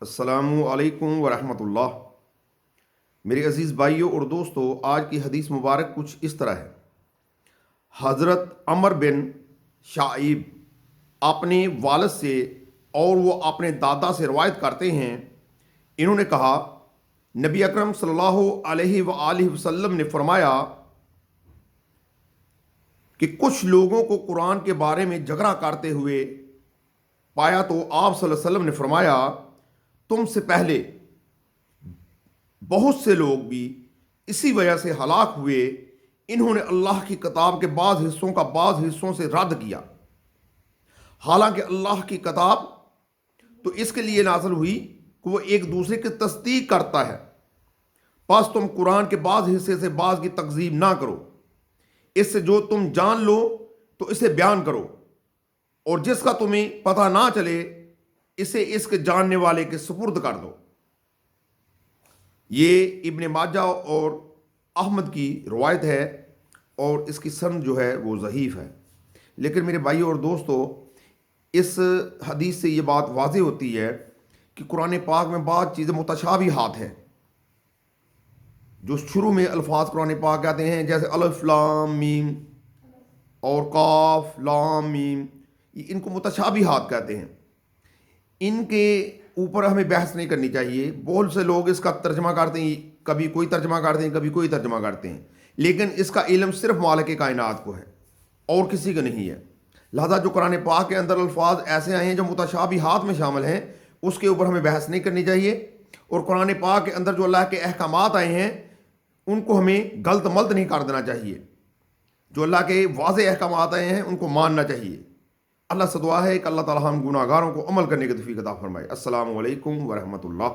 السلام علیکم ورحمۃ اللہ۔ میرے عزیز بھائیوں اور دوستو، آج کی حدیث مبارک کچھ اس طرح ہے۔ حضرت عمر بن شعیب اپنے والد سے اور وہ اپنے دادا سے روایت کرتے ہیں، انہوں نے کہا نبی اکرم صلی اللہ علیہ وآلہ وسلم نے فرمایا کہ کچھ لوگوں کو قرآن کے بارے میں جھگڑا کرتے ہوئے پایا تو آپ صلی اللہ علیہ وسلم نے فرمایا تم سے پہلے بہت سے لوگ بھی اسی وجہ سے ہلاک ہوئے، انہوں نے اللہ کی کتاب کے بعض حصوں کا بعض حصوں سے رد کیا، حالانکہ اللہ کی کتاب تو اس کے لیے نازل ہوئی کہ وہ ایک دوسرے کی تصدیق کرتا ہے، پس تم قرآن کے بعض حصے سے بعض کی تکذیب نہ کرو، اس سے جو تم جان لو تو اسے بیان کرو، اور جس کا تمہیں پتہ نہ چلے اسے اس کے جاننے والے کے سپرد کر دو۔ یہ ابن ماجہ اور احمد کی روایت ہے اور اس کی سند جو ہے وہ ضعیف ہے، لیکن میرے بھائیوں اور دوستو، اس حدیث سے یہ بات واضح ہوتی ہے کہ قرآن پاک میں بعض چیزیں متشابہات ہیں۔ جو شروع میں الفاظ قرآن پاک آتے ہیں جیسے الف لام میم اور قاف لام میم، ان کو متشابہات کہتے ہیں، ان کے اوپر ہمیں بحث نہیں کرنی چاہیے۔ بہت سے لوگ اس کا ترجمہ کرتے ہیں، کبھی کوئی ترجمہ کرتے ہیں، کبھی کوئی ترجمہ کرتے ہیں، لیکن اس کا علم صرف مالک کائنات کو ہے اور کسی کو نہیں ہے۔ لہذا جو قرآن پاک کے اندر الفاظ ایسے آئے ہیں جو متشابہات میں شامل ہیں، اس کے اوپر ہمیں بحث نہیں کرنی چاہیے، اور قرآن پاک کے اندر جو اللہ کے احکامات آئے ہیں ان کو ہمیں غلط ملط نہیں کر دینا چاہیے۔ جو اللہ کے واضح احکامات آئے ہیں ان کو ماننا چاہیے۔ اللہ سے دعا ہے کہ اللہ تعالی ہم گناہ گاروں کو عمل کرنے کی توفیق عطا فرمائے۔ السلام علیکم ورحمۃ اللہ۔